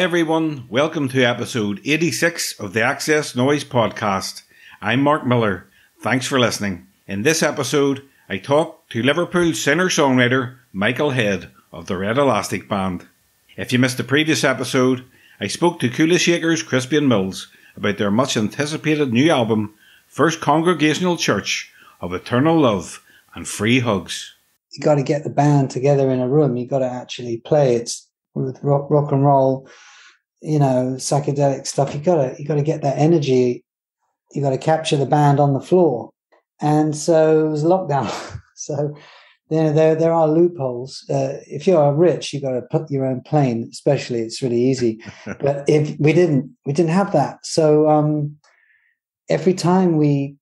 Hi everyone, welcome to episode 86 of the XS Noize Podcast. I'm Mark Millar, thanks for listening. In this episode, I talk to Liverpool singer-songwriter Michael Head of the Red Elastic Band. If you missed the previous episode, I spoke to Kula Shakers, Crispy and Mills about their much anticipated new album, First Congregational Church of Eternal Love and Free Hugs. You got to get the band together in a room. You got to actually play. It's with rock and roll, psychedelic stuff. You got to get that energy. You got to capture the band on the floor. And so it was lockdown. So there are loopholes. If you're rich, you got to put your own plane. Especially, it's really easy. But if we didn't have that. So every time we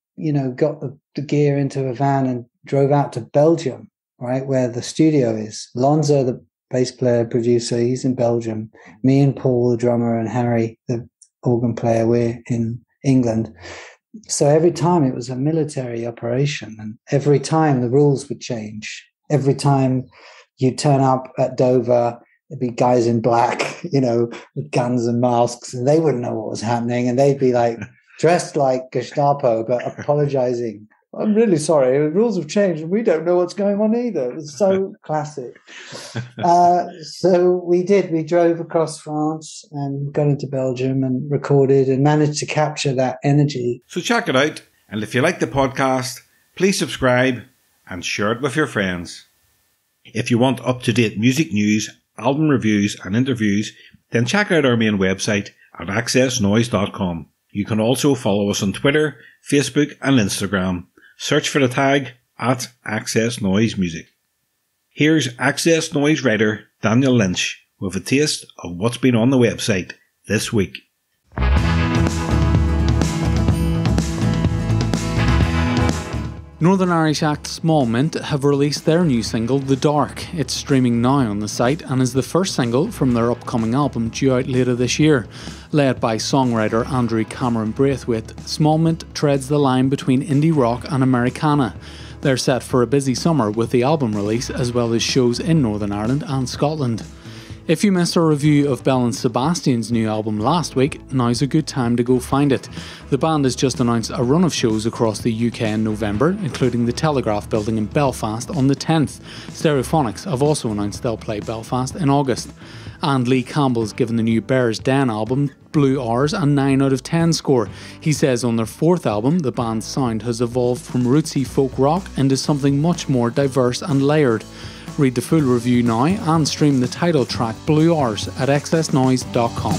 got the gear into a van and drove out to Belgium, right where the studio is. Lonzo, the bass player, producer, he's in Belgium. Me and Paul, the drummer, and Harry, the organ player, we're in England. So every time it was a military operation, and every time the rules would change. Every time you turn up at Dover, there'd be guys in black, with guns and masks, and they wouldn't know what was happening, and they'd be like dressed like Gestapo, but apologizing. I'm really sorry. The rules have changed and we don't know what's going on either. It was so classic. So we drove across France and got into Belgium and recorded and managed to capture that energy. So check it out. And if you like the podcast, please subscribe and share it with your friends. If you want up-to-date music news, album reviews and interviews, then check out our main website at xsnoize.com. You can also follow us on Twitter, Facebook and Instagram. Search for the tag at XS Noize Music. Here's XS Noize writer Daniel Lynch with a taste of what's been on the website this week. Northern Irish act Small Mint have released their new single The Dark. It's streaming now on the site and is the first single from their upcoming album due out later this year. Led by songwriter Andrew Cameron Braithwaite, Small Mint treads the line between indie rock and Americana. They're set for a busy summer with the album release as well as shows in Northern Ireland and Scotland. If you missed our review of Belle and Sebastian's new album last week, now's a good time to go find it. The band has just announced a run of shows across the UK in November, including the Telegraph Building in Belfast on the 10th. Stereophonics have also announced they'll play Belfast in August. And Lee Campbell's given the new Bears Den album Blue Hours a 9 out of 10 score. He says on their fourth album, the band's sound has evolved from rootsy folk rock into something much more diverse and layered. Read the full review now and stream the title track Blue Hours at xsnoize.com.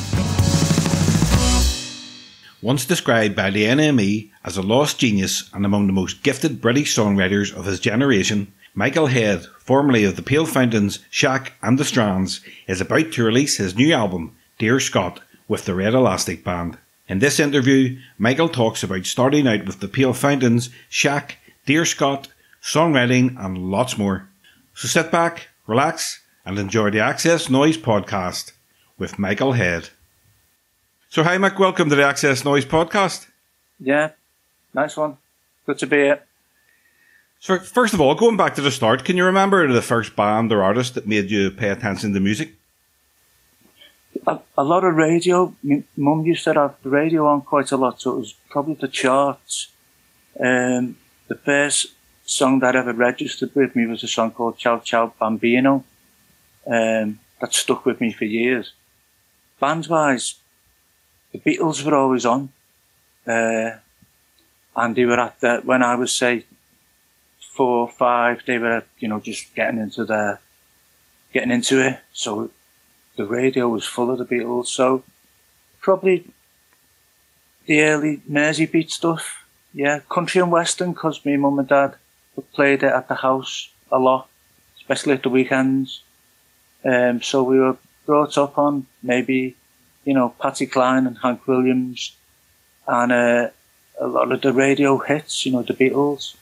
Once described by the NME as a lost genius and among the most gifted British songwriters of his generation, Michael Head, formerly of the Pale Fountains, Shack and the Strands, is about to release his new album, Dear Scott, with the Red Elastic Band. In this interview, Michael talks about starting out with the Pale Fountains, Shack, Dear Scott, songwriting and lots more. So sit back, relax, and enjoy the XS Noize Podcast with Michael Head. So hi Mick, welcome to the XS Noize Podcast. Yeah, nice one. Good to be here. So first of all, going back to the start, can you remember the first band or artist that made you pay attention to music? A lot of radio. My mum used to have the radio on quite a lot, so it was probably the charts. The first song that ever registered with me was a song called Ciao Ciao Bambino. That stuck with me for years. Band-wise, the Beatles were always on. And they were at the, when I was, say, 4 or 5, they were, just getting into it. So the radio was full of the Beatles. So probably the early Merseybeat stuff. Yeah, country and western, because my mum and dad played it at the house a lot, especially at the weekends. So we were brought up on maybe, Patsy Cline and Hank Williams and a lot of the radio hits, the Beatles.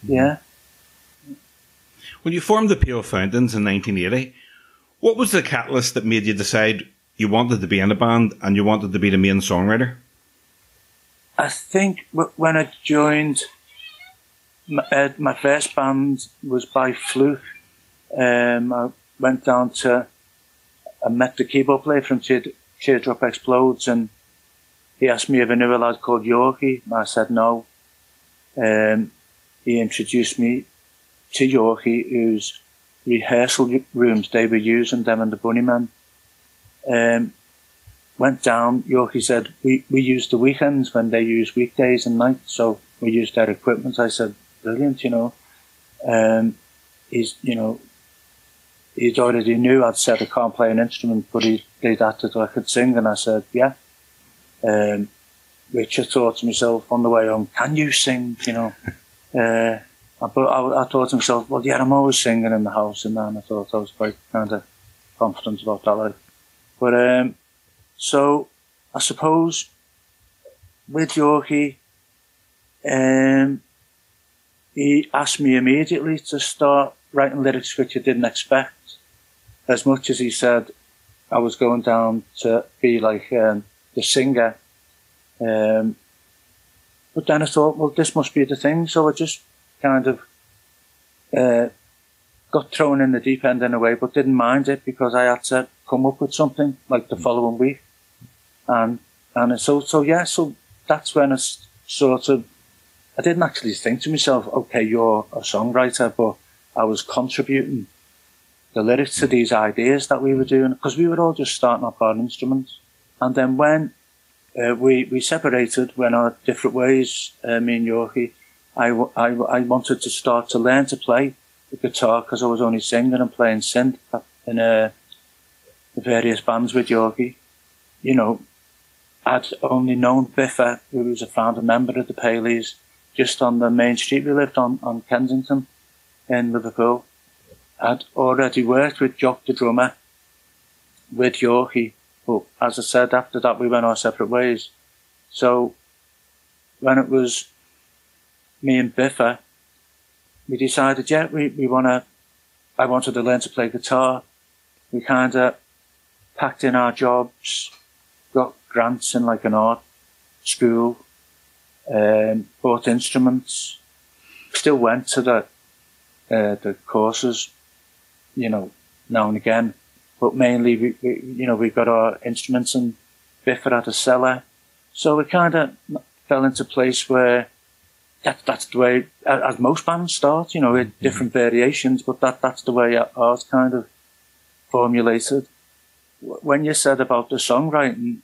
Yeah. When you formed the Pale Fountains in 1980, what was the catalyst that made you decide you wanted to be in a band and you wanted to be the main songwriter? I think when I joined, my first band was by fluke. I went down to I met the keyboard player from Teardrop Explodes, and he asked me if I knew a lad called Yorkie. I said no. He introduced me to Yorkie, whose rehearsal rooms they were using, them and the Bunnymen. Went down, Yorkie said, we use the weekends when they use weekdays and nights, so we use their equipment. I said, brilliant, you know. He'd already knew I'd said I can't play an instrument, but they'd asked if I could sing, and I said, yeah. Which I thought to myself on the way home, can you sing, you know? I thought to myself, well, yeah, I'm always singing in the house, and then I thought I was quite kind of confident about that. Like. But, so I suppose with Yorkie, he asked me immediately to start writing lyrics which I didn't expect. As much as he said I was going down to be like the singer. But then I thought, well, this must be the thing. So I just kind of got thrown in the deep end in a way, but didn't mind it because I had to come up with something like the following week. And so that's when I sort of, I didn't actually think to myself, okay, you're a songwriter, but I was contributing the lyrics to these ideas that we were doing, because we were all just starting up our instruments. And then when we separated, went our different ways, me and Yorkie, I wanted to start to learn to play the guitar, because I was only singing and playing synth in the various bands with Yorkie. You know, I'd only known Biffa, who was a founder member of the Paleys, just on the main street we lived on Kensington in Liverpool. I'd already worked with Jock the drummer, with Yorkie, but as I said, after that we went our separate ways. So when it was me and Biffa, we decided, yeah, I wanted to learn to play guitar. We kind of packed in our jobs, got grants in like an art school, bought instruments, still went to the courses, you know, now and again, but mainly we got our instruments, and Biffa had a cellar, so we kind of fell into a place where that's the way, as most bands start, you know, with different variations, but that's the way ours kind of formulated. When you said about the songwriting,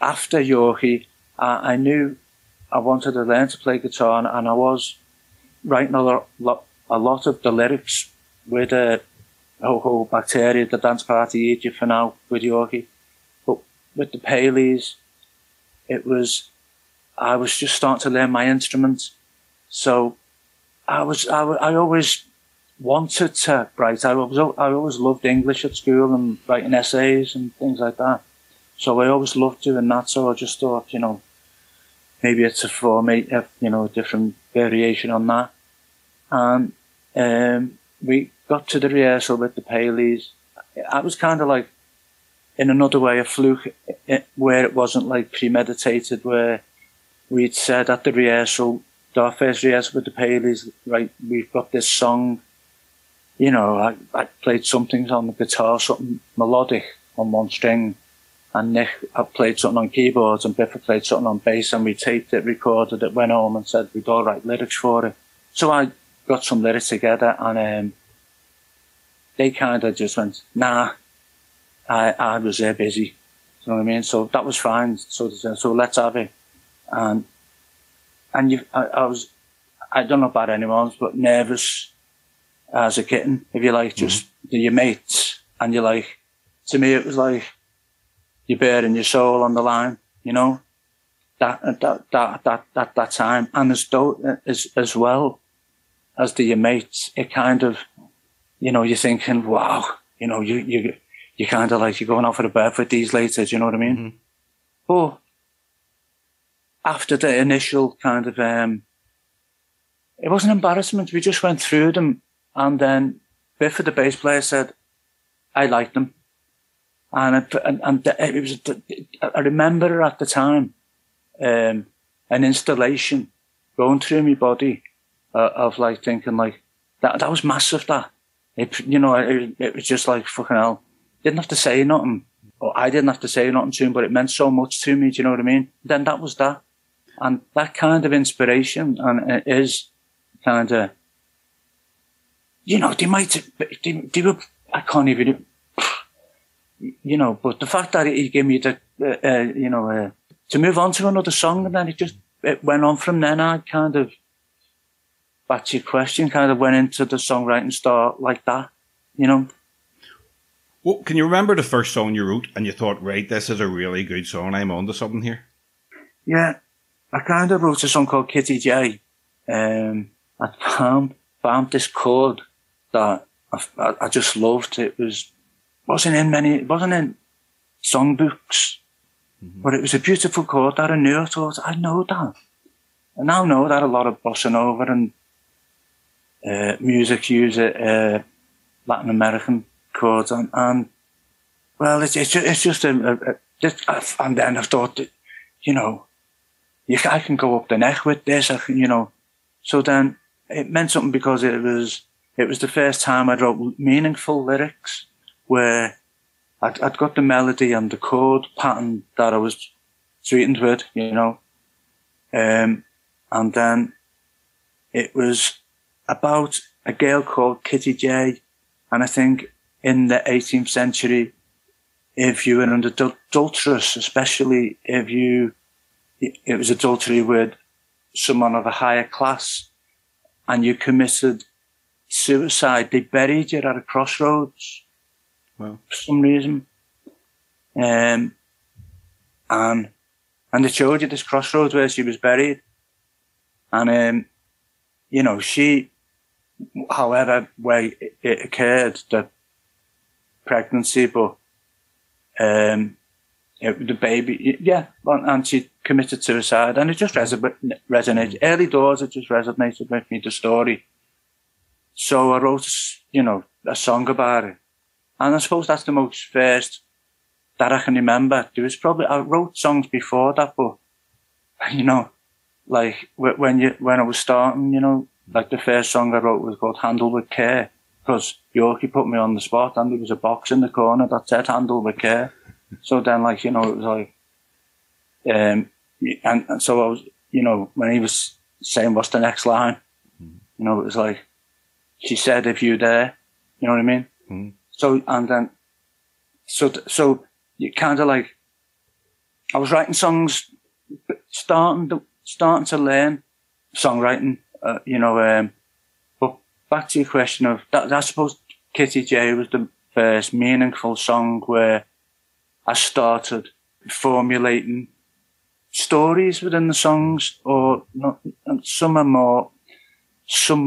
after Yorkie, I knew I wanted to learn to play guitar, and I was writing a lot of the lyrics with whole Bacteria, the Dance Party, Eat You For Now with Yorkie. But with the Paleys, I was just starting to learn my instruments. So I always wanted to write. I always loved English at school and writing essays and things like that. So I always loved doing that. So I just thought, you know, maybe it's a different variation on that. And we got to the rehearsal with the Paleys. I was kind of like, in another way, a fluke, where it wasn't like premeditated, where we'd said at the rehearsal, our first rehearsal with the Paleys, right, we've got this song, you know, I played some things on the guitar, something melodic on one string, and Nick had played something on keyboards, and Biffa played something on bass, and we taped it, recorded it, went home and said we'd all write lyrics for it. So I got some lyrics together, and they kind of just went, nah, I was there busy. You know what I mean? So that was fine. So let's have it. And I don't know about anyone's, but nervous as a kitten, if you like, just your mates. And you're like, to me, it was like you're bearing your soul on the line, you know, that time. And as well as your mates, it kind of, you know, you're thinking, wow, you know, you kind of like, you're going out for a birth with these later, do you know what I mean? Mm-hmm. But after the initial kind of, it was an embarrassment. We just went through them, and then Biffa, the bass player, said, I liked them. And it was, I remember at the time, an installation going through my body, of like thinking like, that was massive, that. It was just like, fucking hell. didn't have to say nothing, or I didn't have to say nothing to him, but it meant so much to me. Do you know what I mean? Then that was that. And that kind of inspiration, and it is kind of, you know, they were, I can't even, you know, but the fact that he gave me the, to move on to another song, and then it went on from then. I kind of, back to your question, kind of went into the songwriting start like that, you know. Well, can you remember the first song you wrote and you thought, right, this is a really good song, I'm onto something here? Yeah, I kind of wrote a song called Kitty J. I found this chord that I just loved. It wasn't in songbooks, but it was a beautiful chord that I knew. I thought, I know that. I now know that a lot of bossa nova and music use Latin American chords, and well, it's just and then I thought that, you know, I can go up the neck with this, you know. So then it meant something because it was the first time I wrote meaningful lyrics where I'd got the melody and the chord pattern that I was sweetened with, you know. And then it was about a girl called Kitty J. And I think in the 18th century, if you were an adulteress, especially if it was adultery with someone of a higher class and you committed suicide, they buried you at a crossroads. Well, for some reason. And they showed you this crossroads where she was buried. And, you know, she, however way it occurred, the pregnancy, but, the baby, yeah, and she committed suicide, and it just resonated. Early doors, it just resonated with me, the story. So I wrote, you know, a song about it. And I suppose that's the most first that I can remember. I wrote songs before that, but, you know, like when I was starting, you know, like the first song I wrote was called Handle With Care, because Yorkie put me on the spot and there was a box in the corner that said Handle With Care. So then, like, you know, it was like, and so I was, you know, when he was saying what's the next line, you know, it was like, she said, if you there, you know what I mean? Mm. So, and then, so you kind of like, I was writing songs, starting to learn songwriting, you know, but back to your question of that, I suppose Kitty J was the first meaningful song where I started formulating stories within the songs, or not, and some are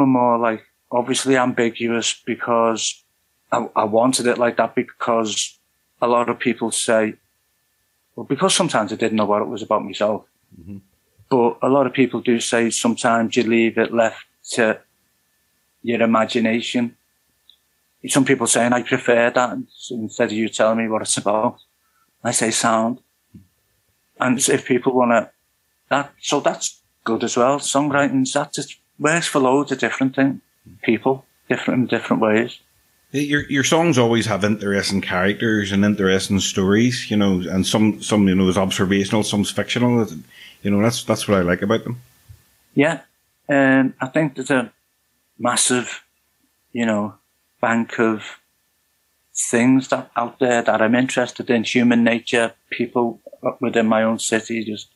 more like obviously ambiguous because I wanted it like that, because a lot of people say, well, because sometimes I didn't know what it was about myself. Mm-hmm. But a lot of people do say sometimes you leave it left to your imagination. Some people saying I prefer that instead of you telling me what it's about. I say sound. And if people want so that's good as well. Songwriting, that just works for loads of different people, in different ways. Your songs always have interesting characters and interesting stories, you know, and some you know is observational, some's fictional. You know, that's what I like about them. Yeah, I think there's a massive, you know, bank of things that out there that I'm interested in. Human nature, people within my own city, just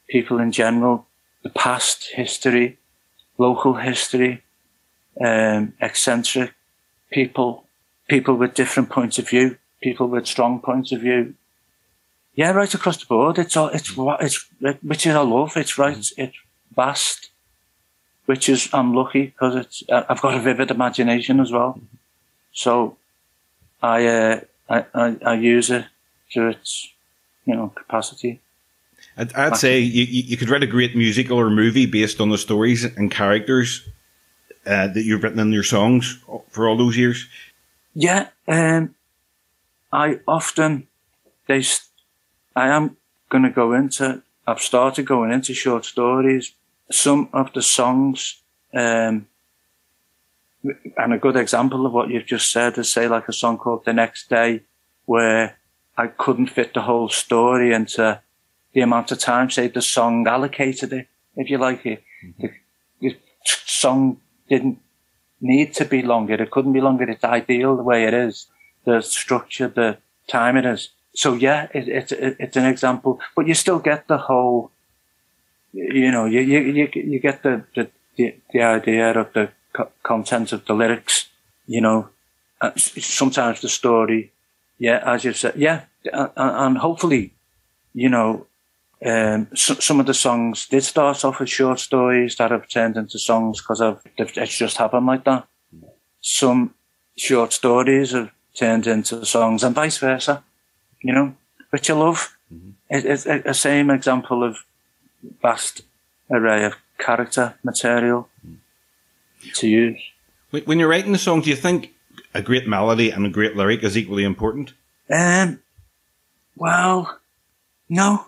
people in general, the past history, local history, eccentric people with different points of view, people with strong points of view. Yeah, right across the board. Which is I love. It's right. It's vast. Which is I'm lucky because I've got a vivid imagination as well. So I use it to its, you know, capacity. I'd say you could write a great musical or movie based on the stories and characters that you've written in your songs for all those years. Yeah, I am going to go into, I've started going into short stories. Some of the songs, and a good example of what you've just said is, say, like a song called The Next Day, where I couldn't fit the whole story into the amount of time, say, the song allocated it, if you like it. The song didn't need to be longer. It couldn't be longer. It's ideal the way it is, the structure, the time it is. So yeah, it's an example, but you still get the whole, you know, you get the idea of the content of the lyrics, you know, sometimes the story, yeah, as you said, yeah, and hopefully, you know, some of the songs did start off as short stories that have turned into songs because it's just happened like that. Some short stories have turned into songs and vice versa, you know, which I love. It's a same example of vast array of character material to use. When you're writing a song, do you think a great melody and a great lyric is equally important? Well, no.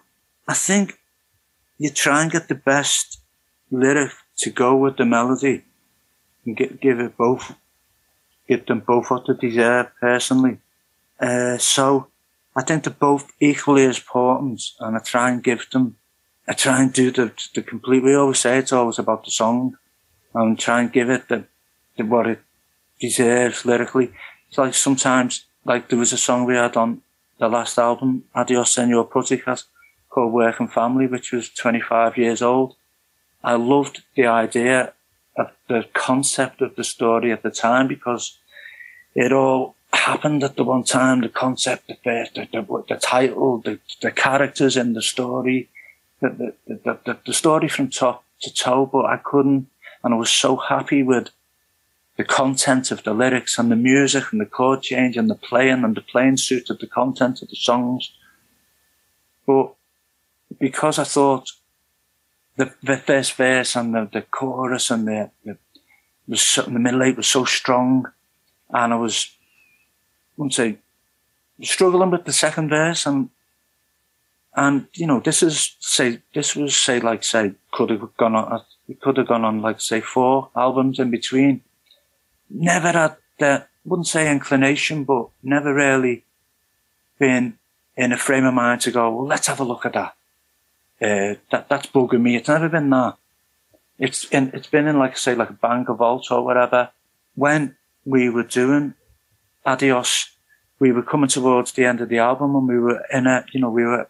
I think you try and get the best lyric to go with the melody and give them both what they deserve, personally. So I think they're both equally as important, and I try and do the complete, we always say it's always about the song, and try and give it what it deserves lyrically. It's like sometimes, like there was a song we had on the last album, Adios Senor Pussycat, called Work and Family, which was 25 years old. I loved the idea of the concept of the story at the time because it all happened at the one time. The concept, the title, the characters in the story, the story from top to toe, but I couldn't, and I was so happy with the content of the lyrics and the music and the chord change and the playing suited the content of the songs. But because I thought the first verse and the chorus and the middle eight was so strong, and I wouldn't say struggling with the second verse, and you know, could have gone on like say 4 albums in between. Never had that, wouldn't say inclination, but never really been in a frame of mind to go, well, let's have a look at that. That's bugging me. It's never been that. It's been in like say like a bank of vault or whatever. When we were doing Adios, we were coming towards the end of the album, and we were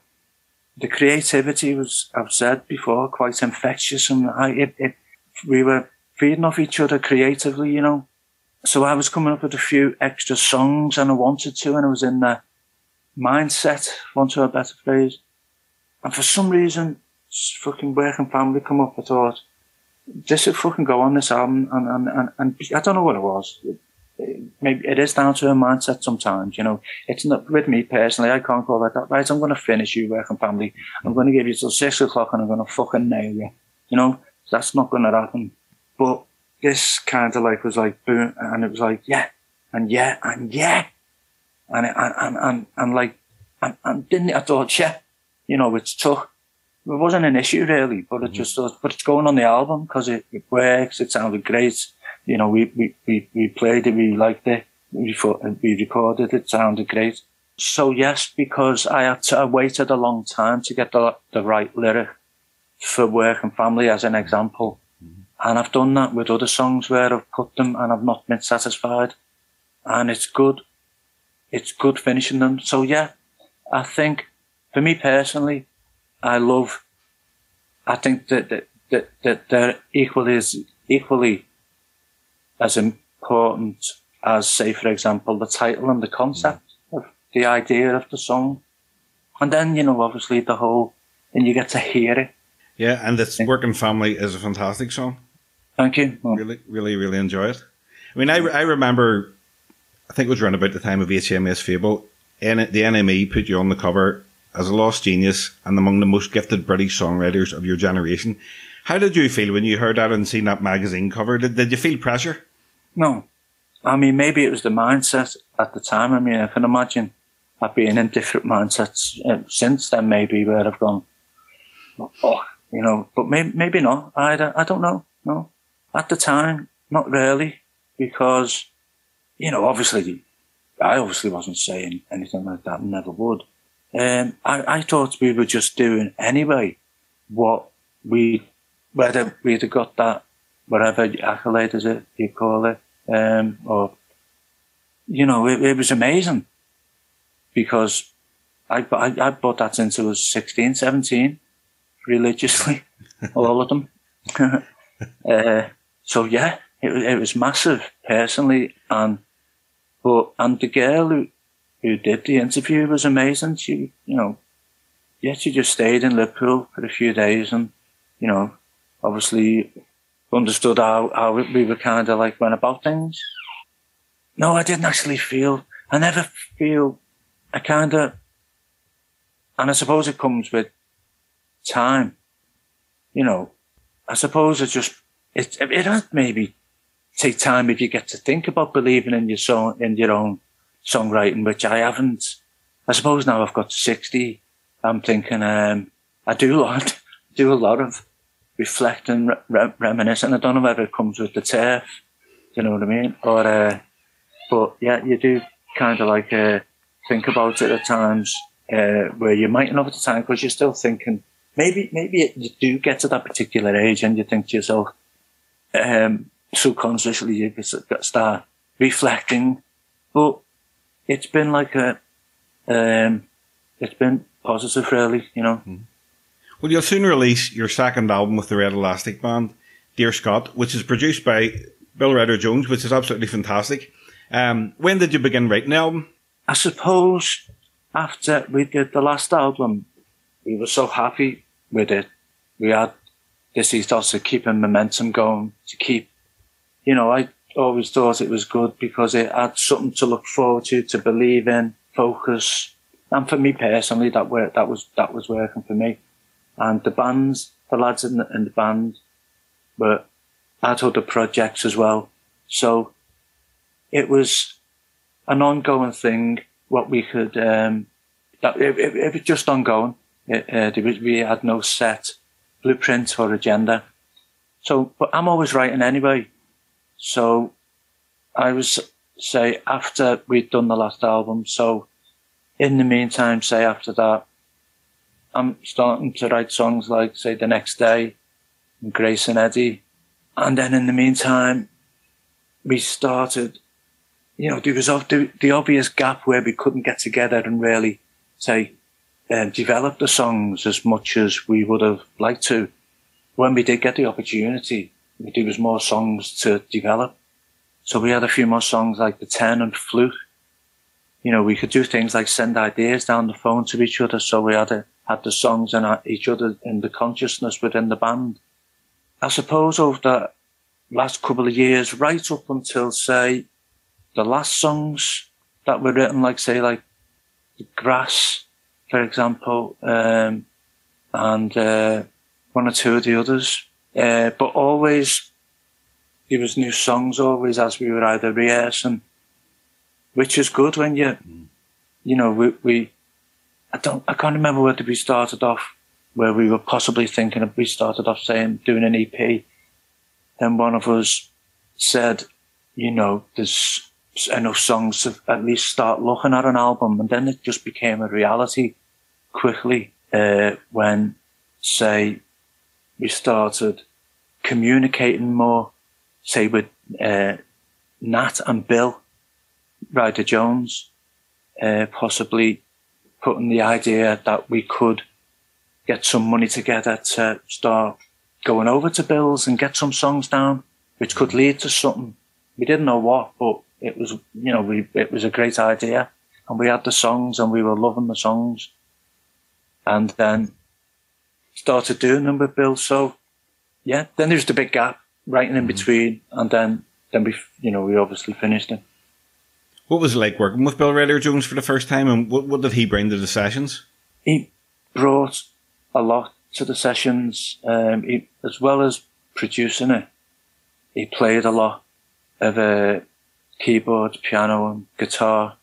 the creativity was, I've said before, quite infectious, and we were feeding off each other creatively, you know. So I was coming up with a few extra songs, and I wanted to, and I was in the mindset, want to have a better phrase. And for some reason, fucking Work and Family come up. I thought, this would fucking go on this album, and I don't know what it was. Maybe it is down to a mindset sometimes, you know. It's not, with me personally, I can't go like that. Right, I'm going to finish you, Work and Family. I'm going to give you till 6 o'clock, and I'm going to fucking nail you. You know, that's not going to happen. But this kind of like was like boom, and it was like yeah, and yeah, and yeah, and like, and didn't I thought yeah. You know, it wasn't an issue really, but it just, but it's going on the album because it works. It sounded great. You know, we played it, we liked it, we recorded it, it sounded great. So yes, because I waited a long time to get the right lyric for Work and Family as an example. And I've done that with other songs where I've put them and I've not been satisfied. And it's good. It's good finishing them. So yeah, I think, for me personally, I think that they're equally as important as, say, for example, the title and the concept of the idea of the song. And then, you know, obviously and you get to hear it. Yeah, and this Work and Family is a fantastic song. Thank you. Really, really, really enjoy it. I mean, I remember, I think it was around about the time of HMS Fable, the NME put you on the cover as a lost genius and among the most gifted British songwriters of your generation. How did you feel when you heard that and seen that magazine cover? Did you feel pressure? No. I mean, maybe it was the mindset at the time. I mean, I can imagine I've been in different mindsets since then, maybe, where I've gone, oh, you know, but maybe not. I don't know. No. At the time, not really, because, you know, obviously I obviously wasn't saying anything like that and never would. I thought we were just doing anyway what whether we'd have got that, whatever accolade is it you call it, or, you know, it was amazing because I bought that since I was 16, 17, religiously, all of them. So yeah, it was massive personally, and the girl who did the interview was amazing. She, you know, she just stayed in Liverpool for a few days and, you know, obviously understood how we were kind of like went about things. No, I didn't actually I never feel, and I suppose it comes with time, you know. I suppose it has maybe take time if you get to think about believing in your own songwriting, which I haven't. I suppose now I've got to 60, I'm thinking, I do a lot of reflecting, reminiscing. I don't know whether it comes with the turf, you know what I mean? Or, but yeah, you do kind of like, think about it at times, where you mightn't have at the time because you're still thinking, maybe you do get to that particular age and you think to yourself, subconsciously you start reflecting. But it's been like it's been positive really, you know. Well, you'll soon release your second album with the Red Elastic Band, Dear Scott, which is produced by Bill Ryder-Jones, which is absolutely fantastic. When did you begin writing the album? I suppose after we did the last album, we were so happy with it. We had this ethos of keeping momentum going, to keep, you know, I always thought it was good because it had something to look forward to believe in, focus. And for me personally, that was working for me. And the lads in the band had other projects as well. So it was an ongoing thing, what we could, it was just ongoing. We had no set blueprint or agenda. So, but I'm always writing anyway. So I was, say, after we'd done the last album, so in the meantime, say after that, I'm starting to write songs like, say, The Next Day, and Grace and Eddie. And then in the meantime, we started, you know, there was the obvious gap where we couldn't get together and really, say, develop the songs as much as we would have liked to. When we did get the opportunity, there was more songs to develop. So we had a few more songs like The 10 and Flute. You know, we could do things like send ideas down the phone to each other. So we had the songs and each other in the consciousness within the band. I suppose over the last couple of years, right up until, say, the last songs that were written, like, say, like Grass, for example, and one or two of the others. But always, there was new songs always as we were either rehearsing, which is good when you know, I can't remember whether we started off where we were possibly thinking of, we started off saying, doing an EP. Then one of us said, you know, there's enough songs to at least start looking at an album. And then it just became a reality quickly, when, say, we started communicating more, say, with Nat and Bill Ryder-Jones, possibly putting the idea that we could get some money together to start going over to Bill's and get some songs down, which could lead to something. We didn't know what, but it was, you know, it was a great idea. And we had the songs and we were loving the songs. And then started doing them with Bill. So, yeah, then there's the big gap, writing in between. And then we, you know, we obviously finished it. What was it like working with Bill Ryder-Jones for the first time, and what did he bring to the sessions? He brought a lot to the sessions, as well as producing it. He played a lot of keyboard, piano and guitar.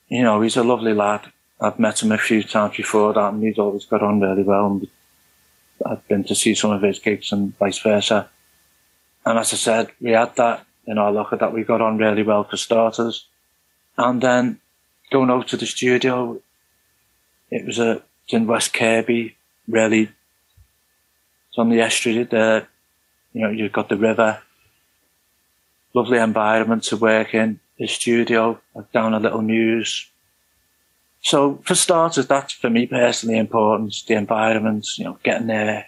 You know, he's a lovely lad. I've met him a few times before that, and he's always got on really well. And I've been to see some of his gigs and vice versa. And as I said, we had that in our locker, that we got on really well for starters. And then going out to the studio, it was in West Kirby, really. It's on the estuary there. You know, you've got the river, lovely environment to work in, the studio, down a little mews. So for starters, that's for me personally important, the environment, you know, getting there,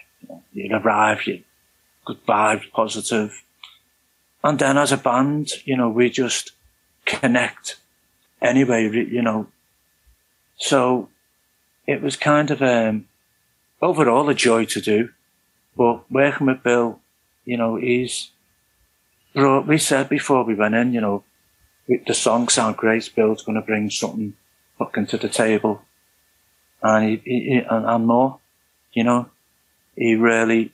you arrive, you good vibes, positive. And then as a band, you know, we just connect anyway, you know. So it was kind of overall a joy to do. But working with Bill, you know, we said before we went in, you know, the songs sound great, Bill's going to bring something fucking to the table. And and more, you know, he really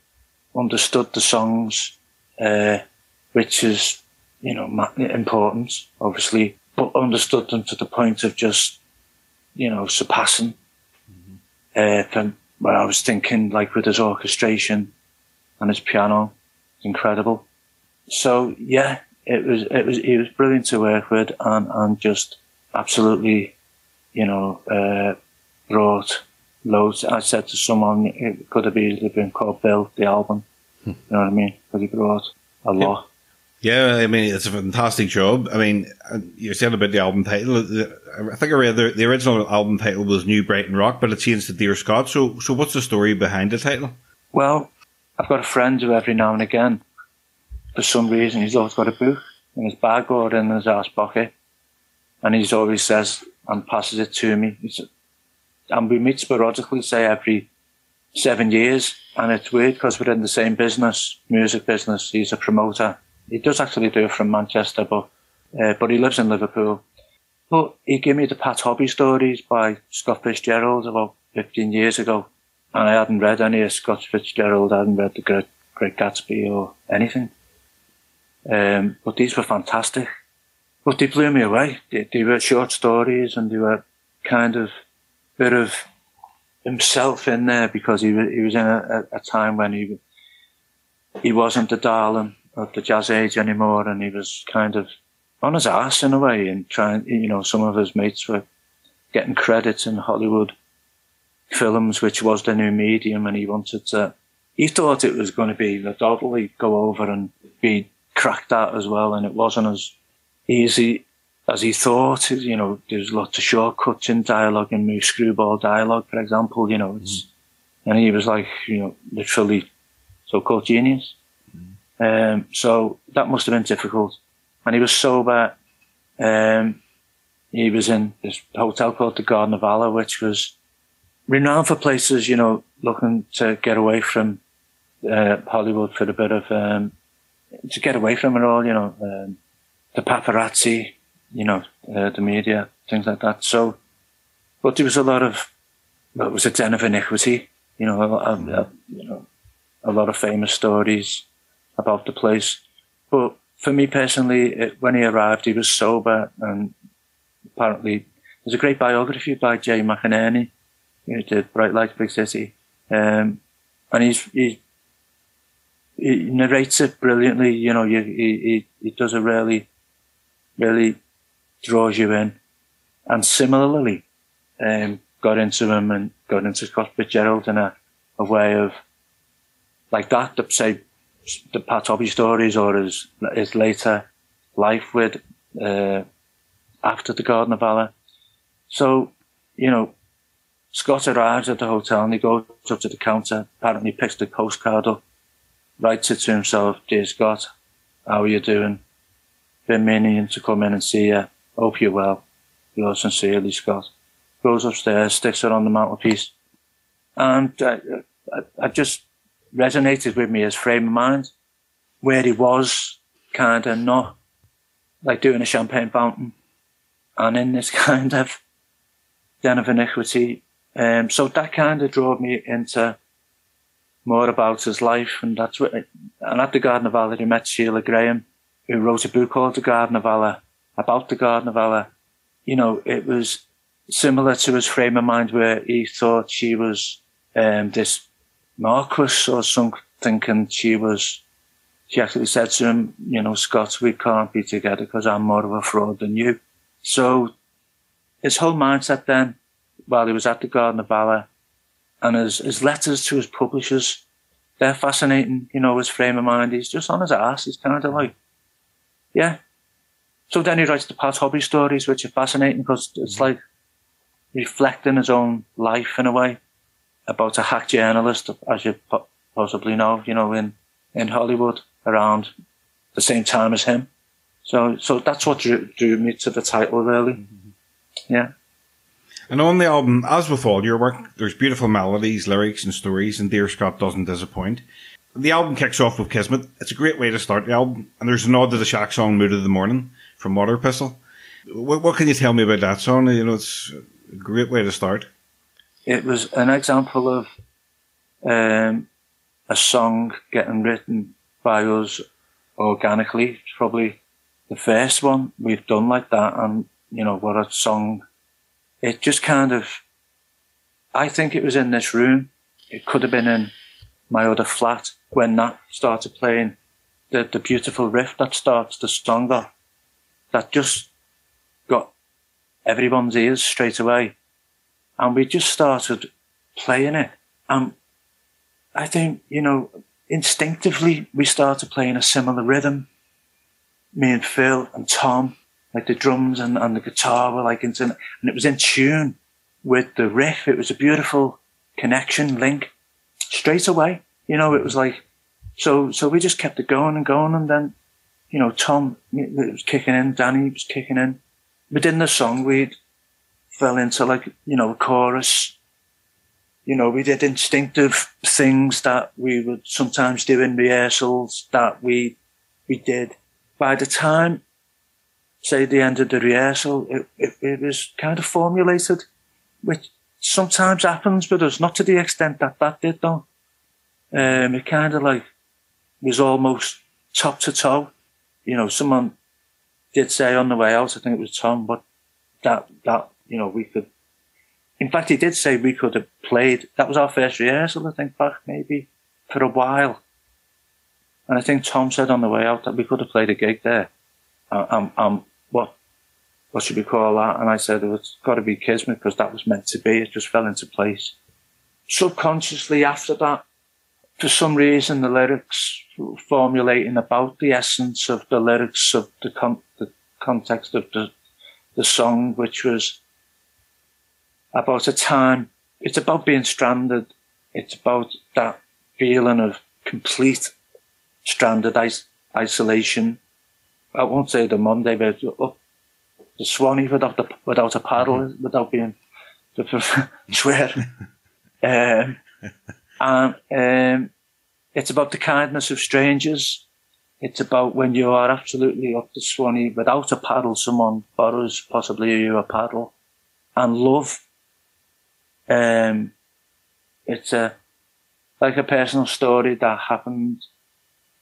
understood the songs, which is, you know, important, obviously, but understood them to the point of just, you know, surpassing. From what I was thinking, like with his orchestration and his piano, incredible. So yeah, he was brilliant to work with, and just absolutely, you know, brought loads. I said to someone, it could have easily been called Bill, the album. You know what I mean? But he brought a lot. Yeah, I mean, it's a fantastic job. I mean, you said about the album title. I think I read the original album title was New Brighton Rock, but it changed to Dear Scott. So what's the story behind the title? Well, I've got a friend who every now and again, for some reason, he's always got a book in his bag or in his arse pocket. And he's always says and passes it to me. And we meet sporadically, say every 7 years. And it's weird because we're in the same business, music business. He's a promoter. He does actually do it from Manchester, but he lives in Liverpool. But he gave me the Pat Hobby stories by Scott Fitzgerald about 15 years ago. And I hadn't read any of Scott Fitzgerald. I hadn't read The Great Gatsby or anything. But these were fantastic. But they blew me away. They were short stories, and they were kind of bit of himself in there, because he was in a time when he wasn't the darling of the jazz age anymore, and he was kind of on his arse in a way, and trying, you know, some of his mates were getting credits in Hollywood films, which was the new medium, and he thought it was going to be totally go over and be cracked at as well, and it wasn't as easy as he thought. You know, there's lots of shortcuts in dialogue, and move screwball dialogue, for example, you know, and he was like, you know, literally so-called genius. So that must have been difficult. And he was sober. He was in this hotel called the Garden of Allah, which was renowned for places, you know, looking to get away from Hollywood for a bit of, to get away from it all, you know, the paparazzi, you know, the media, things like that. So, but there was a lot of, well, it was a den of iniquity, you know, a lot of famous stories about the place. But for me personally, when he arrived, he was sober, and apparently there's a great biography by Jay McInerney, who did Bright Lights, Big City, and he narrates it brilliantly. You know, he does it really, really draws you in. And similarly, got into him and got into Scott Fitzgerald in a way of like that, say, the Pat Hobby stories, or his later life with after the Garden of Allah. So, you know, Scott arrives at the hotel and he goes up to the counter, apparently picks the postcard up, writes it to himself, "Dear Scott, how are you doing? Been meaning to come in and see you. Hope you're well. Yours sincerely, Scott." Goes upstairs, sticks it on the mantelpiece. And I just resonated with me his frame of mind, where he was kind of not like doing a champagne fountain and in this kind of den of iniquity. So that kind of drove me into more about his life, and that's what. And at the Garden of Allah, he met Sheila Graham, who wrote a book called The Garden of Allah, about the Garden of Allah. You know, it was similar to his frame of mind, where he thought she was this Marquis or something, and she actually said to him, you know, "Scott, we can't be together because I'm more of a fraud than you." So his whole mindset then, while he was at the Garden of Valor, and his letters to his publishers, they're fascinating, you know, his frame of mind. He's just on his ass. He's kind of like, yeah. So then he writes the Pat Hobby stories, which are fascinating because it's like reflecting his own life in a way about a hack journalist, as you possibly know, you know, in Hollywood around the same time as him. So that's what drew me to the title, really. Mm-hmm. Yeah. And on the album, as with all your work, there's beautiful melodies, lyrics and stories, and Dear Scott doesn't disappoint. The album kicks off with Kismet. It's a great way to start the album, and there's a nod to the Shack song Mood of the Morning from Water Pistol. What can you tell me about that song? You know, it's a great way to start. It was an example of a song getting written by us organically. It's probably the first one we've done like that, and, you know, what a song. It just kind of, I think it was in this room. It could have been in my other flat when Nat started playing the beautiful riff that starts the song off. That just got everyone's ears straight away. And we just started playing it. And I think, you know, instinctively we started playing a similar rhythm. Me and Phil and Tom, like the drums and the guitar were like and it was in tune with the riff. It was a beautiful connection, link, straight away. You know, it was like, so we just kept it going and going, and then, you know, Tom was kicking in, Danny was kicking in. Within the song, we fell into like, you know, a chorus. You know, we did instinctive things that we would sometimes do in rehearsals that we did. By the time, say, the end of the rehearsal, it was kind of formulated, which sometimes happens with us, not to the extent that did though. It kind of like was almost top to toe. You know, someone did say on the way out, I think it was Tom, but that, you know, we could, in fact, he did say we could have played, that was our first rehearsal, I think, back maybe for a while. And I think Tom said on the way out that we could have played a gig there. What should we call that? And I said, it's got to be Kismet because that was meant to be. It just fell into place. Subconsciously after that, for some reason, the lyrics formulating about the essence of the lyrics of the context of the song, which was about a time. It's about being stranded. It's about that feeling of complete stranded isolation. I won't say the Monday, but up the Swanee without a paddle, without being swear. It's about the kindness of strangers. It's about when you are absolutely up the Swanee without a paddle, someone borrows possibly you a paddle, and love. It's like a personal story that happened.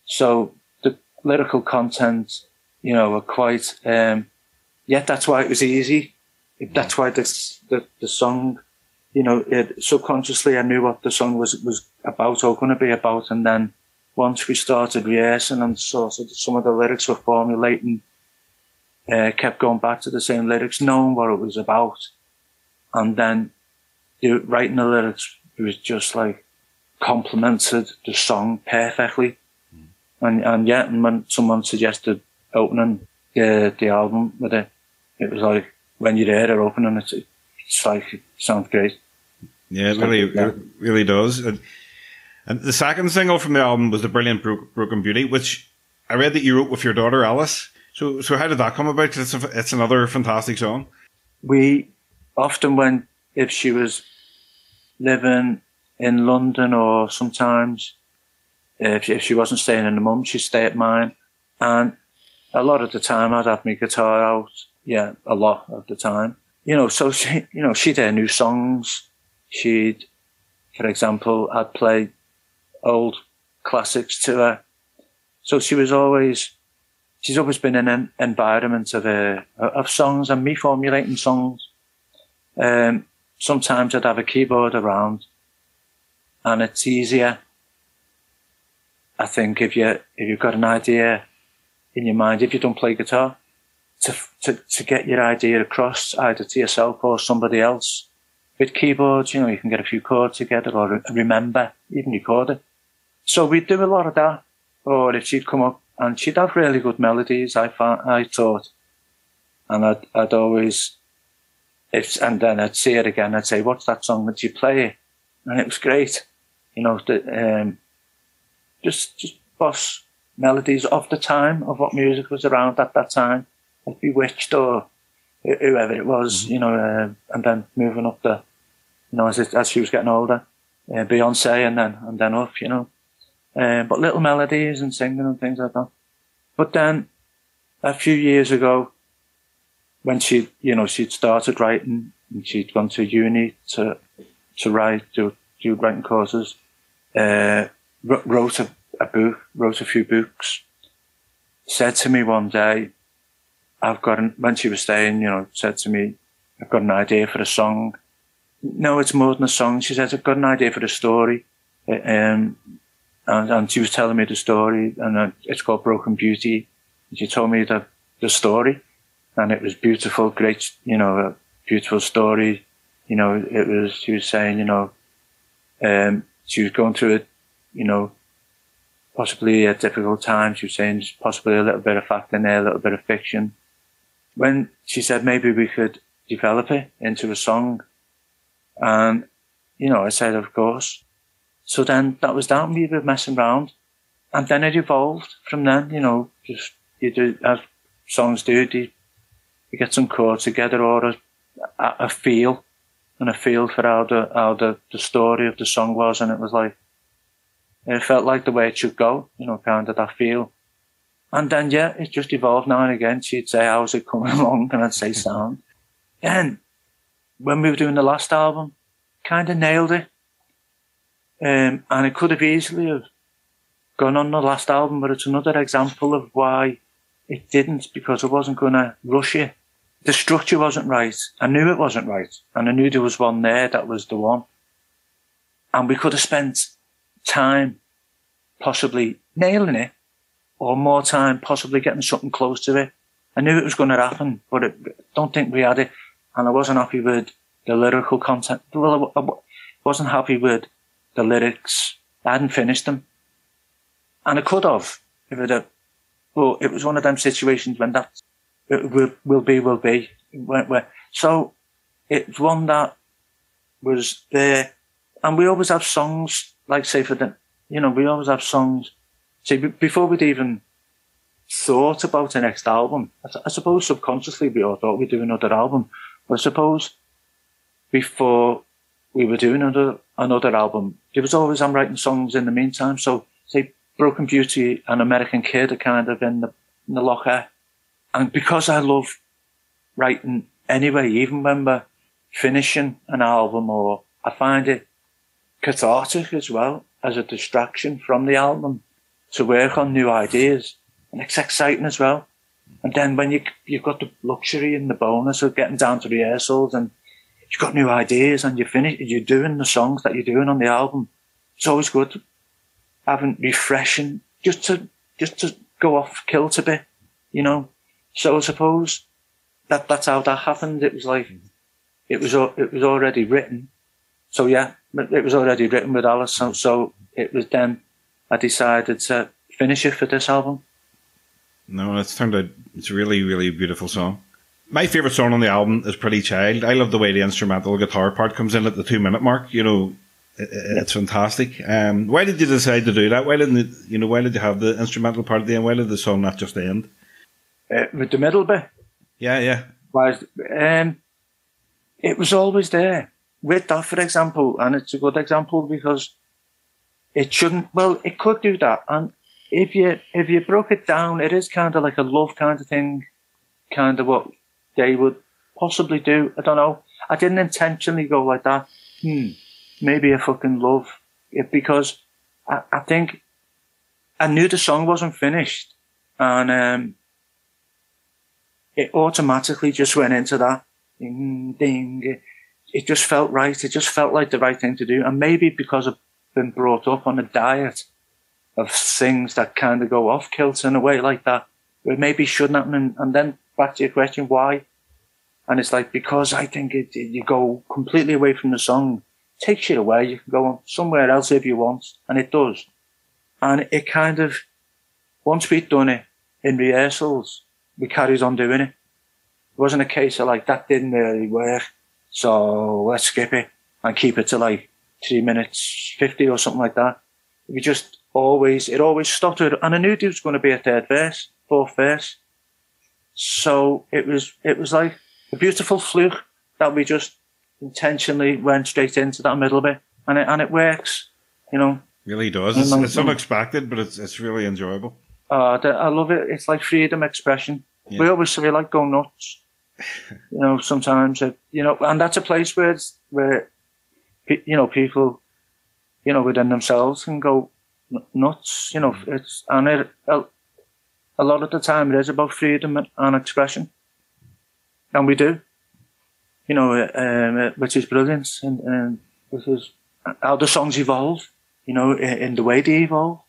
So the lyrical content, you know, are quite, that's why it was easy. That's why the song, you know, subconsciously I knew what the song was about or going to be about. And then once we started rehearsing and so some of the lyrics were formulating, kept going back to the same lyrics, knowing what it was about. And then writing the lyrics, it was just like complemented the song perfectly. And when someone suggested opening the album with it, it was like, when you hear it opening, it's like, it sounds great. Yeah, it really does. And the second single from the album was the brilliant Broken Beauty, which I read that you wrote with your daughter Alice. So how did that come about? 'Cause it's another fantastic song. We often if she was living in London, or sometimes if she wasn't staying in the mum, she'd stay at mine. And a lot of the time I'd have my guitar out. Yeah, a lot of the time. You know, so she'd hear new songs. She'd, for example, I'd play old classics to her. So she's always been in an environment of songs and me formulating songs. Sometimes I'd have a keyboard around, and it's easier, I think, if you've got an idea in your mind, if you don't play guitar, to get your idea across either to yourself or somebody else. With keyboards, you know, you can get a few chords together or remember, even record it. So we'd do a lot of that. Or if she'd come up and she'd have really good melodies, I thought. And I'd always, and then I'd see it again. I'd say, "What's that song that you play?" And it was great. You know, just boss melodies of the time, of what music was around at that time. Like Bewitched or whoever it was, you know, and then moving up the, you know, as she was getting older, Beyonce and then up, you know. But little melodies and singing and things like that. But then a few years ago, when she'd started writing and she'd gone to uni to write, do writing courses, wrote a few books, said to me one day, when she was staying, you know, said to me, "I've got an idea for a song." No, it's more than a song. She said, "I've got an idea for a story." And she was telling me the story, and it's called Broken Beauty. And she told me the story, and it was beautiful, great, you know, a beautiful story. You know, she was saying, you know, she was going through it, you know, possibly a difficult time. She was saying possibly a little bit of fact in there, a little bit of fiction. When she said maybe we could develop it into a song, and, you know, I said, of course. So then that was that. We were messing around, and then it evolved from then. You know, just you do as songs do. You get some chords together or a feel, and a feel for how the story of the song was, and it was like it felt like the way it should go. You know, kind of that feel. And then, yeah, it just evolved now and again. She'd say, "How's it coming along?" And I'd say, "Sound." Then, when we were doing the last album, kind of nailed it. And it could have easily have gone on the last album, but it's another example of why it didn't, because I wasn't going to rush it. The structure wasn't right. I knew it wasn't right. And I knew there was one there that was the one. And we could have spent time possibly nailing it, or more time possibly getting something close to it. I knew it was going to happen, but I don't think we had it. And I wasn't happy with the lyrical content. Well, I wasn't happy with the lyrics. I hadn't finished them. And I could have, if it had. Well, it was one of them situations when that will be. So it's one that was there. And we always have songs, like say we always have songs. See, before we'd even thought about the next album, I suppose subconsciously we all thought we'd do another album. But I suppose before we were doing another album, there was always, I'm writing songs in the meantime. So, say, Broken Beauty and American Kid are kind of in the locker. And because I love writing anyway, even when we're finishing an album, or I find it cathartic as well, as a distraction from the album, to work on new ideas. And it's exciting as well. And then when you've got the luxury and the bonus of getting down to rehearsals, and you've got new ideas, and you're doing the songs that you're doing on the album, it's always good having refreshing, just to go off kilt a bit, you know. So I suppose that's how that happened. It was like, it was already written. So yeah, it was already written with Alice. So it was then I decided to finish it for this album. No, it's turned out, it's a really, really beautiful song. My favourite song on the album is Pretty Child. I love the way the instrumental guitar part comes in at the 2-minute mark. You know, it's fantastic. Why did you decide to do that? Why did you have the instrumental part at the end? Why did the song not just end? With the middle bit? Yeah. It was always there. With that, for example, and it's a good example because it could do that. And if you broke it down, it is kind of like a love kind of thing, kind of what they would possibly do. I don't know. I didn't intentionally go like that. Maybe a fucking love it, because I think I knew the song wasn't finished, and it automatically just went into that ding ding. It just felt right. It just felt like the right thing to do. And maybe because I've been brought up on a diet of things that kind of go off kilter in a way like that, where maybe shouldn't happen. And then back to your question, why? And it's like, because I think you go completely away from the song, takes you away. You can go somewhere else if you want, and it does. And it kind of, once we'd done it in rehearsals, we carried on doing it. It wasn't a case of like, that didn't really work, so let's skip it and keep it to like 3 minutes 50 or something like that. We just it always stopped it. And I knew there was going to be a third verse, fourth verse. So it was like a beautiful fluke that we just intentionally went straight into that middle bit. And it works, you know. Really does. It's unexpected, but it's really enjoyable. I love it. It's like freedom expression. Yeah. We always say like go nuts. You know, sometimes, you know, and that's a place where you know, people, you know, within themselves can go nuts, you know, a lot of the time it is about freedom and expression. And we do, you know, which is brilliant. And this is how the songs evolve, you know, in the way they evolve.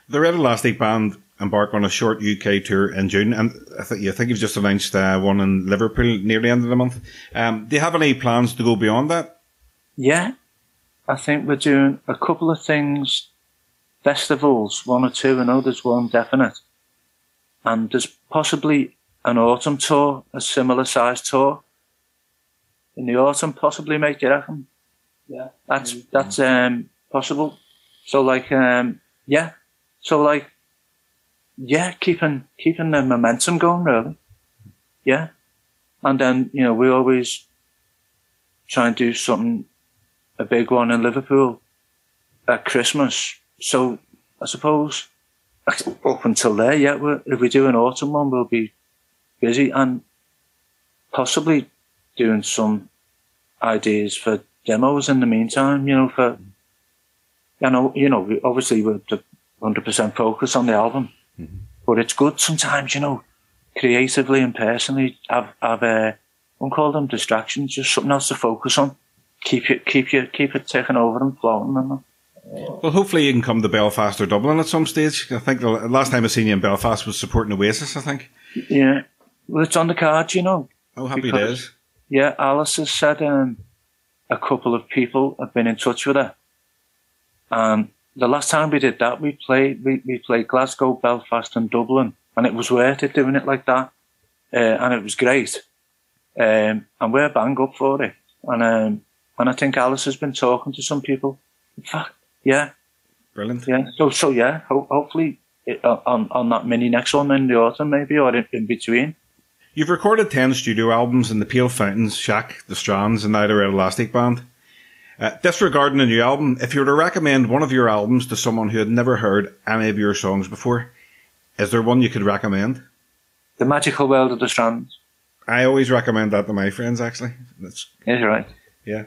The Red Elastic Band embark on a short UK tour in June, and I think you've just announced one in Liverpool near the end of the month. Do you have any plans to go beyond that? Yeah, I think we're doing a couple of things, festivals, 1 or 2. I know there's one definite, and there's possibly an autumn tour, a similar size tour in the autumn, possibly, mate, you reckon? Yeah, that's possible. So like, yeah. So like, yeah, keeping the momentum going, really. Yeah. And then, you know, we always try and do something, a big one in Liverpool at Christmas. So I suppose up until there, yeah, if we do an autumn one, we'll be busy and possibly doing some ideas for demos in the meantime, you know, obviously we're 100% focus on the album. Mm-hmm. But it's good sometimes, you know, creatively and personally have won't call them distractions, just something else to focus on. Keep it ticking over and floating. And well, hopefully you can come to Belfast or Dublin at some stage. I think the last time I seen you in Belfast was supporting Oasis, I think. Yeah. Well, it's on the cards, you know. Oh, happy days. Yeah, Alice has said a couple of people have been in touch with her. And the last time we did that, we played Glasgow, Belfast and Dublin. And it was worth it doing it like that. And it was great. And we're bang up for it. And I think Alice has been talking to some people. In fact, yeah. Brilliant. Yeah. So yeah, hopefully on that mini next one in the autumn maybe, or in between. You've recorded 10 studio albums in the Pale Fountains, Shack, The Strands and now the Red Elastic Band. Disregarding a new album, if you were to recommend one of your albums to someone who had never heard any of your songs before, is there one you could recommend? The Magical World of the Strands. I always recommend that to my friends, actually. That's right. Yeah.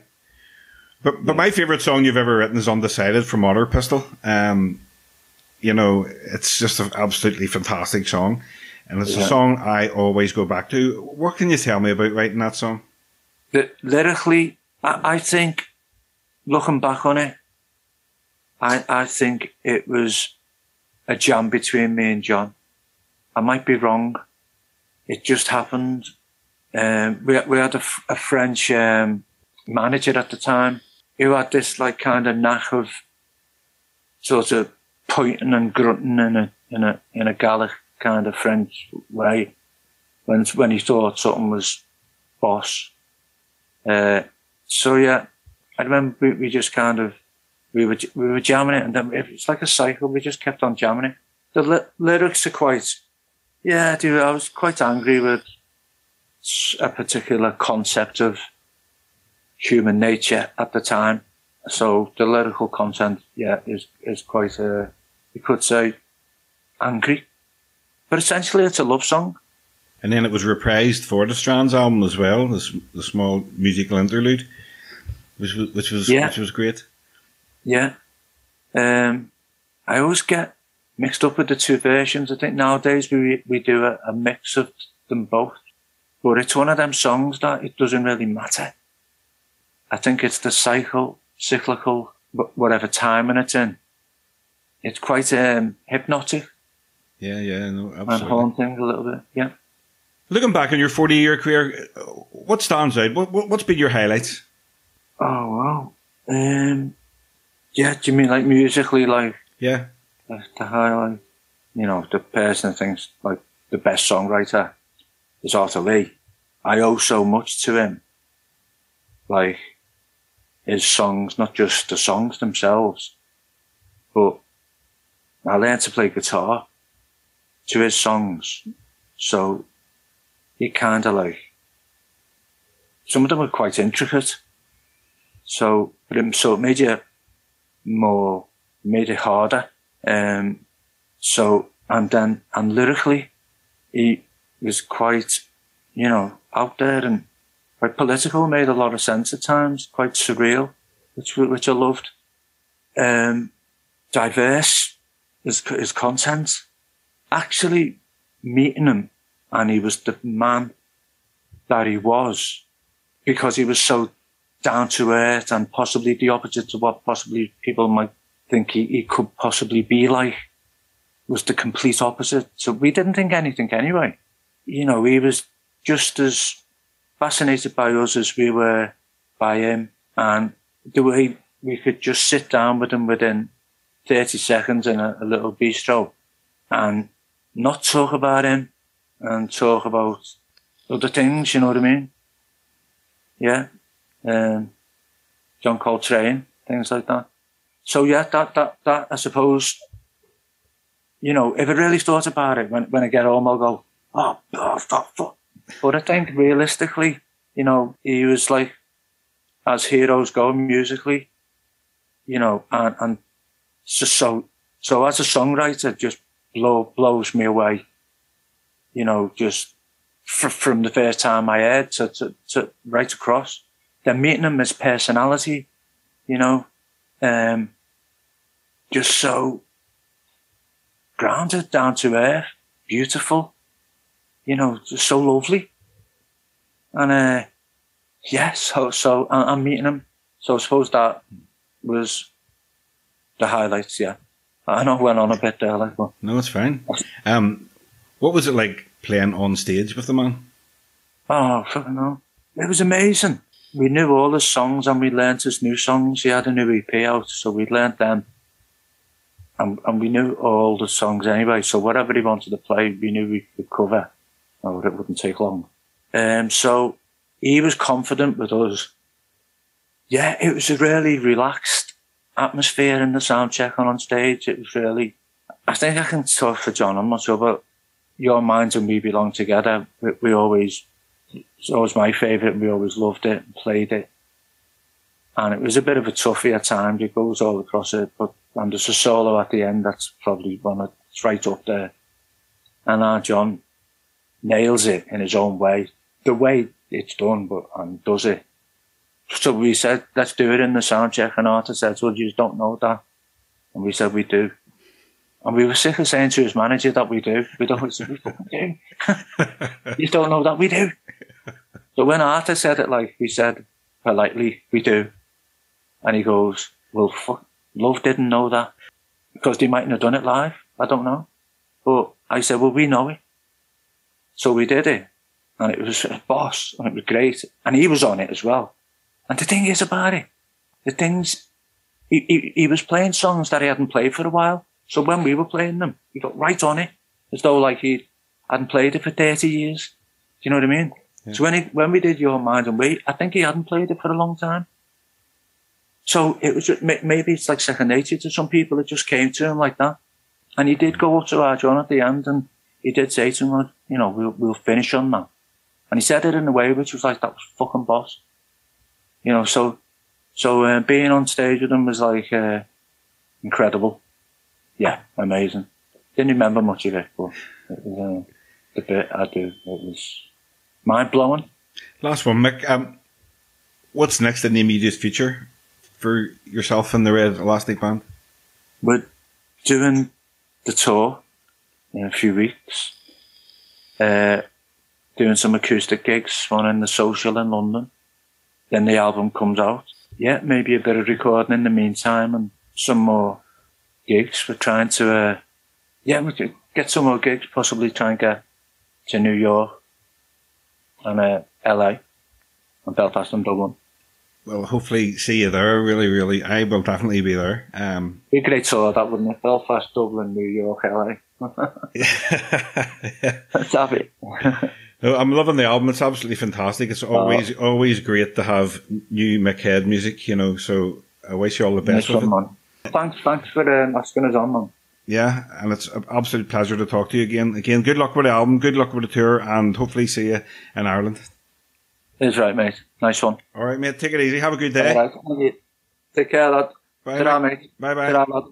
But my favourite song you've ever written is Undecided from Otter Pistol. You know, it's just an absolutely fantastic song. And it's a song I always go back to. What can you tell me about writing that song? Lyrically, I think, looking back on it, I think it was a jam between me and John. I might be wrong. It just happened. We had a French manager at the time who had this like kind of knack of sort of pointing and grunting in a Gallic kind of French way when he thought something was boss. So yeah, I remember we just kind of we were jamming it, and then it's like a cycle. We just kept on jamming it. The lyrics are quite, yeah, dude. I was quite angry with a particular concept of human nature at the time. So the lyrical content, yeah, is quite, you could say, angry. But essentially it's a love song. And then it was reprised for the Strands album as well, the small musical interlude, which was great. Yeah. I always get mixed up with the two versions. I think nowadays we do a mix of them both. But it's one of them songs that it doesn't really matter. I think it's the cyclical, whatever timing it's in. It's quite hypnotic. Yeah, no, absolutely. And haunting a little bit, yeah. Looking back on your 40-year career, what stands out? What's been your highlights? Oh, wow. Yeah, do you mean like musically, like? Yeah. The highlight? You know, the person that thinks like the best songwriter is Arthur Lee. I owe so much to him. Like, his songs, not just the songs themselves, but I learned to play guitar to his songs. So, you kind of like, some of them were quite intricate. So it made it harder. And lyrically, he was quite, you know, out there and quite political, made a lot of sense at times, quite surreal, which I loved. Diverse, his content. Actually meeting him, and he was the man that he was, because he was so down to earth and possibly the opposite to what possibly people might think he could possibly be like, was the complete opposite. So we didn't think anything anyway. You know, he was just as fascinated by us as we were by him, and the way we could just sit down with him within 30 seconds in a little bistro and not talk about him and talk about other things, you know what I mean? Yeah. John Coltrane, things like that. So yeah, that I suppose, you know, if I really thought about it, when I get home, I'll go, fuck. But I think realistically, you know, he was like, as heroes go musically, you know, and just so as a songwriter, just blows me away, you know, just from the first time I heard to right across. Then meeting him, his personality, you know, just so grounded, down to earth, beautiful, you know, just so lovely. And, so I'm meeting him. So I suppose that was the highlights, yeah. I know I went on a bit there, like, but... No, it's fine. What was it like playing on stage with the man? Oh, fucking hell. It was amazing. We knew all his songs and we learnt his new songs. He had a new EP out, so we learnt them. And we knew all the songs anyway, so whatever he wanted to play, we knew we could cover. Or it wouldn't take long. So he was confident with us. Yeah, it was a really relaxed atmosphere in the sound check and on stage. It was really... I think I can talk for John, I'm not sure, but Your Minds and We Belong Together, we always... It's always my favourite, and we always loved it and played it. And it was a bit of a toughie at times, it goes all across it, and there's a solo at the end that's probably it's right up there. And John nails it in his own way, the way it's done, and does it. So we said, let's do it in the sound check, and Arthur said, well, you don't know that. And we said, we do. And we were sick of saying to his manager that we do. We don't do. You don't know that we do. So when Arthur said it, like we said politely, we do. And he goes, well, fuck, Love didn't know that. Because they mightn't have done it live. I don't know. But I said, well, we know it. So we did it. And it was a boss. And it was great. And he was on it as well. And the thing is about it, he was playing songs that he hadn't played for a while. So when we were playing them, he got right on it, as though like he hadn't played it for 30 years. Do you know what I mean? Yeah. So when we did Your Mind and We, I think he hadn't played it for a long time. So it was maybe it's like second nature to some people. It just came to him like that. And he did go up to our John at the end, and he did say to him, you know, we'll finish on that. And he said it in a way which was like, that was fucking boss. You know, so being on stage with him was like incredible. Yeah, amazing. Didn't remember much of it, but it was the bit I do. It was mind-blowing. Last one, Mick. What's next in the immediate future for yourself and the Red Elastic Band? We're doing the tour in a few weeks. Doing some acoustic gigs, one in the Social in London. Then the album comes out. Yeah, maybe a bit of recording in the meantime and some more gigs. We're trying to, we could get some more gigs, possibly try and get to New York and LA, and Belfast and Dublin. Well, hopefully see you there. Really, I will definitely be there. Be a great tour, that wouldn't it? Belfast, Dublin, New York, LA. Let's have it. No, I'm loving the album. It's absolutely fantastic. It's always great to have new Mick Head music, you know. So I wish you all the best with it. Man. Thanks for asking us on, man. Yeah, and it's an absolute pleasure to talk to you again. Again, good luck with the album, good luck with the tour, and hopefully see you in Ireland. That's right, mate. Nice one. All right, mate. Take it easy. Have a good day. All right. Take care, lad. Bye, Ta-ra, mate. Bye-bye. Ta-ra, lad.